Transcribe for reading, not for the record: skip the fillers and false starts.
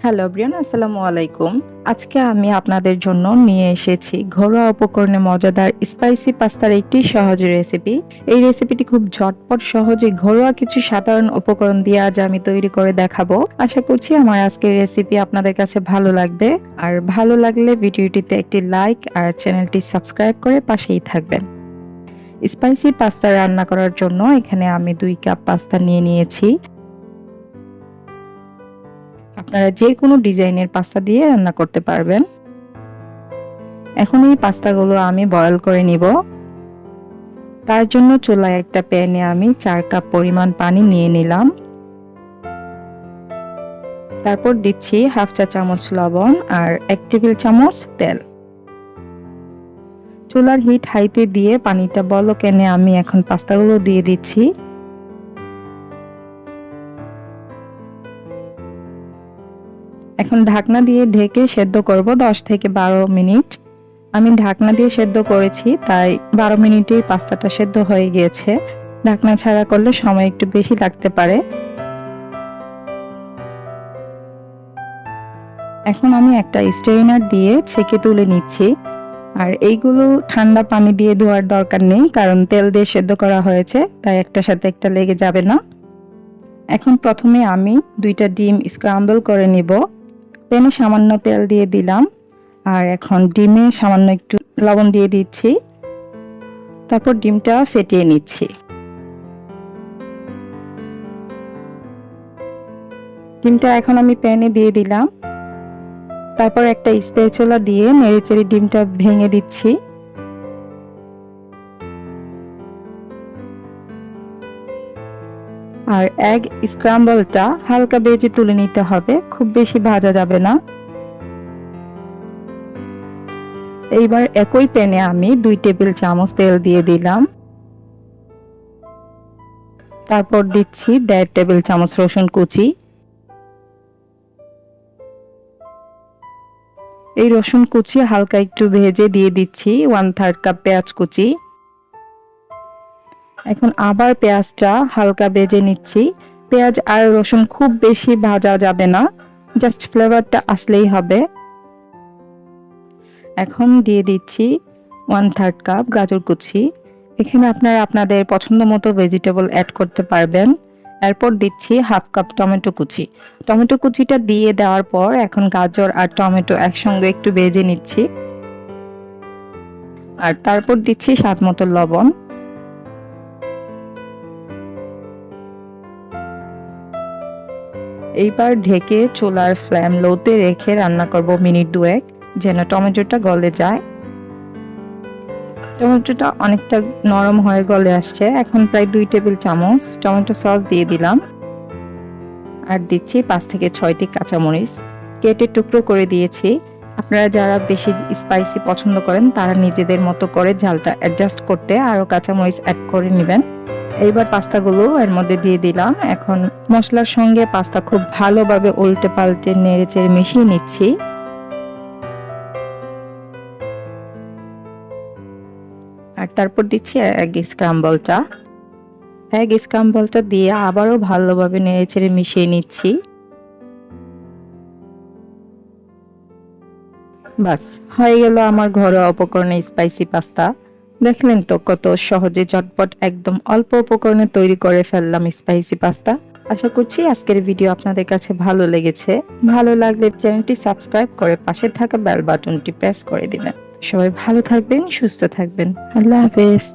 Hello everyone, আসসালামু আলাইকুম। আজকে আমি আপনাদের জন্য নিয়ে এসেছি ঘরোয়া উপকরণে মজাদার স্পাইসি পাস্তার একটি সহজ রেসিপি। এই রেসিপিটি খুব ঝটপট সহজে ঘরোয়া কিছু সাধারণ উপকরণ দিয়ে আজ আমি তৈরি করে দেখাবো। আশা করছি আমার আজকের রেসিপি আপনাদের কাছে ভালো লাগবে। আর ভালো লাগলে ভিডিওটিতে একটি লাইক আর চ্যানেলটি সাবস্ক্রাইব করে পাশেই থাকবেন। স্পাইসি পাস্তা রান্না করার জন্য এখানে আমি 2 কাপ পাস্তা নিয়েছি। আপনারা যে কোনো ডিজাইনের পাস্তা দিয়ে রান্না করতে পারবেন। এখন এই পাস্তাগুলো আমি বয়েল করে নিব। তার জন্য চুলায় একটা প্যানে আমি 4 কাপ পরিমাণ পানি নিয়ে নিলাম। তারপর দিচ্ছি হাফ চা চামচ লবণ আর 1 টেবিল চামচ তেল। চুলার হিট হাইতে দিয়ে পানিটা বলক এনে আমি এখন পাস্তাগুলো দিয়ে দিচ্ছি। এখন ঢাকনা দিয়ে ঢেকে সেদ্ধ করব 10 থেকে 12 মিনিট। আমি ঢাকনা দিয়ে সেদ্ধ করেছি, তাই 12 মিনিটেই পাস্তাটা সেদ্ধ হয়ে গিয়েছে। ঢাকনা ছাড়া করলে সময় একটু বেশি লাগতে পারে। এখন আমি একটা স্ট্রেইনার দিয়ে ছেঁকে তুলে নিচ্ছি। আর এইগুলো ঠান্ডা পানি দিয়ে ধোয়ার দরকার নেই, কারণ তেল দিয়ে সেদ্ধ করা হয়েছে, তাই একটার সাথে একটা লেগে যাবে না। এখন প্রথমে আমি 2টা ডিম স্ক্রাম্বল করে নিব। প্যানে সামান্য তেল দিয়ে দিলাম আর এখন ডিমে সামান্য একটু লবণ দিয়ে দিচ্ছি। তারপর ডিমটা ফেটিয়ে নিচ্ছি। ডিমটা এখন আমি প্যানে দিয়ে দিলাম। তারপর একটা স্প্যাচুলা দিয়ে নেড়েচেড়ে ডিমটা ভেঙে দিচ্ছি। আর এগ স্ক্রাম্বলটা হালকা ভেজে তুলে নিতে হবে, খুব বেশি ভাজা যাবে না। এইবার একই প্যানে আমি 2 টেবিল চামচ তেল দিয়ে দিলাম। তারপর দিচ্ছি 1.5 টেবিল চামচ রসুন কুচি। এই রসুন কুচি হালকা একটু ভেজে দিয়ে দিচ্ছি 1/3 কাপ পেঁয়াজ কুচি। এখন আবার পেঁয়াজটা হালকা ভেজে নিচ্ছি। পেঁয়াজ আর রসুন খুব বেশি ভাজা যাবে না, জাস্ট ফ্লেভারটা আসলেই হবে। এখন দিয়ে দিচ্ছি 1/3 কাপ গাজর কুচি। এখানে আপনারা আপনাদের পছন্দ মতো ভেজিটেবল অ্যাড করতে পারবেন। এরপর দিচ্ছি হাফ কাপ টমেটো কুচি। টমেটো কুচিটা দিয়ে দেওয়ার পর এখন গাজর আর টমেটো একসঙ্গে একটু ভেজে নিচ্ছি। আর তারপর দিচ্ছি স্বাদ মতো লবণ। এইবার ঢেকে চুলার ফ্লেম লোতে রেখে রান্না করব মিনিট 2 যেন টমেটোটা গলে যায়। টমেটোটা অনেকটা নরম হয়ে গলে আসছে। এখন প্রায় 2 টেবিল চামচ টমেটো সস দিয়ে দিলাম। আর দিচ্ছি 5 থেকে 6টি কাঁচামরিচ কেটে টুকরো করে দিয়েছি। আপনারা যারা বেশি স্পাইসি পছন্দ করেন তারা নিজেদের মতো করে ঝালটা অ্যাডজাস্ট করতে আরও কাঁচামরিচ অ্যাড করে নেবেন। এইবার পাস্তাগুলো এর মধ্যে দিয়ে দিলাম। এখন মশলার সঙ্গে পাস্তা খুব ভালোভাবে উল্টে পাল্টে নেড়েচেড়ে মিশিয়ে নিচ্ছি। আর তারপর দিচ্ছি এগ স্ক্রাম্বলটা দিয়ে আবারও ভালোভাবে নেড়েচেড়ে মিশিয়ে নিচ্ছি। বাস হয়ে গেল আমার ঘরোয়া উপকরণে স্পাইসি পাস্তা। দেখলেন তো কত সহজে ঝটপট একদম অল্প উপকরণে তৈরি করে ফেললাম স্পাইসি পাস্তা। আশা করছি আজকের ভিডিও আপনাদের কাছে ভালো লেগেছে। ভালো লাগলে চ্যানেলটি সাবস্ক্রাইব করে পাশে থাকা বেল বাটনটি প্রেস করে দিবেন। সবাই ভালো থাকবেন, সুস্থ থাকবেন। আল্লাহ হাফেজ।